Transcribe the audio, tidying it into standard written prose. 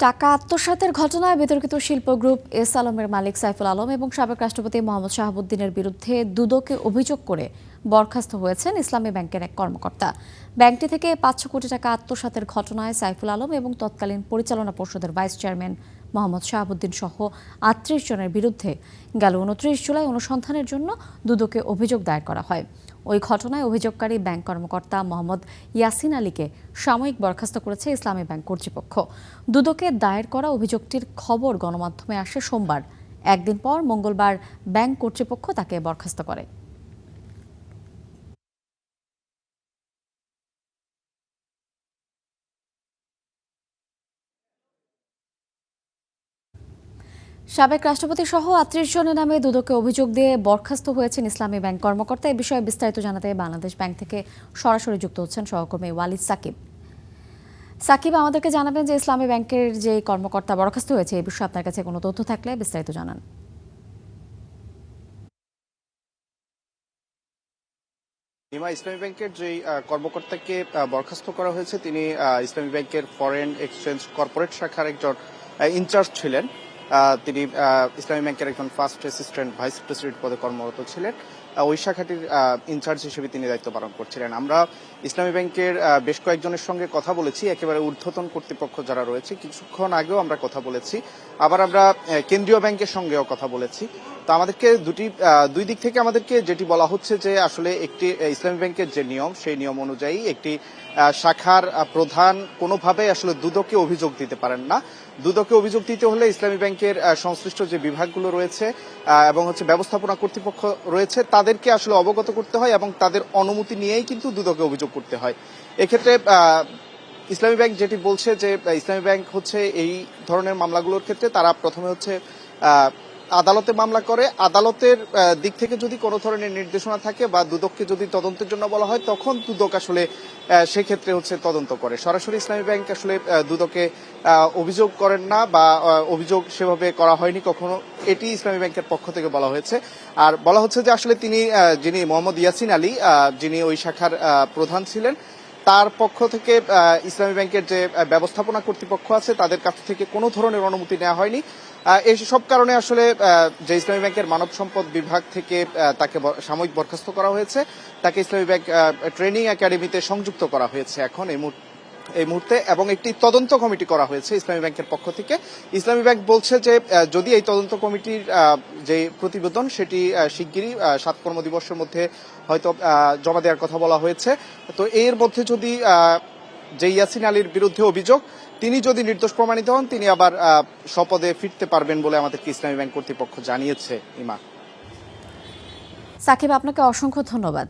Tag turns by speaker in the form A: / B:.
A: টাকা আত্মসাতের ঘটনায় বিতর্কিত শিল্প গ্রুপ এস আলমের মালিক সাইফুল আলম এবং সাবেক রাষ্ট্রপতি মোহাম্মদ শাহাবুদ্দিনের বিরুদ্ধে দুদকে অভিযোগ করে বরখাস্ত হয়েছেন ইসলামী ব্যাংকের এক কর্মকর্তা। ব্যাংকটি থেকে ৫০০ কোটি টাকা আত্মসাতের ঘটনায় সাইফুল আলম এবং তৎকালীন পরিচালনা পর্ষদের ভাইস চেয়ারম্যান মোহাম্মদ শাহাবুদ্দিন সহ ৩৮ জনের বিরুদ্ধে গেল ২৯ জুলাই অনুসন্ধানের জন্য দুদকে অভিযোগ দায়ের করা হয়। ওই ঘটনায় অভিযোগকারী ব্যাংক কর্মকর্তা মোহাম্মদ ইয়াসিন আলীকে সাময়িক বরখাস্ত করেছে ইসলামী ব্যাংক কর্তৃপক্ষ। দুদকে দায়ের করা অভিযোগটির খবর গণমাধ্যমে আসে সোমবার। একদিন পর মঙ্গলবার ব্যাংক কর্তৃপক্ষ তাকে বরখাস্ত করে। সাবেক রাষ্ট্রপতি সহ ৩৮ জনের নামে দুদকে অভিযোগ দিয়ে বরখাস্ত হয়েছেন ইসলামী ব্যাংক কর্মকর্তা। এই বিষয়ে বিস্তারিত জানাতে বাংলাদেশ ব্যাংক থেকে সরাসরি যুক্ত হচ্ছেন সহকর্মী ওয়ালিদ সাকিব। সাকিব, আমাদেরকে জানাবেন যে ইসলামী ব্যাংকের যে কর্মকর্তা বরখাস্ত হয়েছে এই বিষয়ে আপনার কাছে কোনো তথ্য থাকলে বিস্তারিত জানান।
B: ইসলামী ব্যাংকের যে কর্মকর্তাকে বরখাস্ত করা হয়েছে তিনি ইসলামী ব্যাংকের ফরেন এক্সচেঞ্জ কর্পোরেট শাখার একজন ইনচার্জ ছিলেন। তিনি ইসলামী ব্যাংকের একজন ফার্স্ট অ্যাসিস্ট্যান্ট ভাইস প্রেসিডেন্ট পদে কর্মরত ছিলেন। ওই শাখাটির ইনচার্জ হিসেবে তিনি দায়িত্ব পালন করছিলেন। আমরা ইসলামী ব্যাংকের বেশ কয়েকজনের সঙ্গে কথা বলেছি, একেবারে ঊর্ধ্বতন কর্তৃপক্ষ যারা রয়েছে, কিছুক্ষণ আগেও আমরা কথা বলেছি। আবার আমরা কেন্দ্রীয় ব্যাংকের সঙ্গেও কথা বলেছি। তো আমাদেরকে দুই দিক থেকে আমাদেরকে যেটি বলা হচ্ছে যে আসলে একটি ইসলামী ব্যাংকের যে নিয়ম সেই নিয়ম অনুযায়ী একটি শাখার প্রধান কোনোভাবে আসলে দুদকে অভিযোগ দিতে পারেন না। দুদকে অভিযোগ দিতে হলে ইসলামী ব্যাংকের সংশ্লিষ্ট যে বিভাগগুলো রয়েছে এবং ব্যবস্থাপনা কর্তৃপক্ষ রয়েছে তাদেরকে আসলে অবগত করতে হয় এবং তাদের অনুমতি নিয়েই কিন্তু দুদকে অভিযোগ করতে হয়। এক্ষেত্রে ইসলামী ব্যাংক যেটি বলছে যে ইসলামী ব্যাংক হচ্ছে এই ধরনের মামলাগুলোর ক্ষেত্রে তারা প্রথমে হচ্ছে আদালতে মামলা করে। আদালতের দিক থেকে যদি কোনো ধরনের নির্দেশনা থাকে বা দুদককে যদি তদন্তের জন্য বলা হয় তখন দুদক আসলে সেক্ষেত্রে হচ্ছে তদন্ত করে। সরাসরি ইসলামী ব্যাংক আসলে দুদকে অভিযোগ করেন না বা অভিযোগ সেভাবে করা হয়নি কখনো, এটি ইসলামী ব্যাংকের পক্ষ থেকে বলা হয়েছে। আর বলা হচ্ছে যে আসলে যিনি মোহাম্মদ ইয়াসিন আলী, যিনি ওই শাখার প্রধান ছিলেন, তার পক্ষ থেকে ইসলামী ব্যাংকের যে ব্যবস্থাপনা কর্তৃপক্ষ আছে তাদের কাছ থেকে কোনো ধরনের অনুমতি নেওয়া হয়নি। এই সব কারণে আসলে যে ইসলামী ব্যাংকের মানব সম্পদ বিভাগ থেকে তাকে সাময়িক বরখাস্ত করা হয়েছে, তাকে ইসলামী ব্যাংক ট্রেনিং একাডেমিতে সংযুক্ত করা হয়েছে এখন এই মুহূর্তে, এবং একটি তদন্ত কমিটি করা হয়েছে ইসলামী ব্যাংকের পক্ষ থেকে। ইসলামী ব্যাংক বলছে যে যদি এই তদন্ত কমিটির যে প্রতিবেদন সেটি শিগগিরই 7 কর্মদিবসের মধ্যে হয়তো জমা দেওয়ার কথা বলা হয়েছে। তো এর মধ্যে যদি যে ইয়াসিন আলীর বিরুদ্ধে অভিযোগ তিনি যদি নির্দোষ প্রমাণিত হন তিনি আবার স্বপদে ফিরতে পারবেন বলে আমাদেরকে ইসলামী ব্যাংক কর্তৃপক্ষ জানিয়েছে। ইমা।
A: সাকিব, আপনাকে অসংখ্য ধন্যবাদ।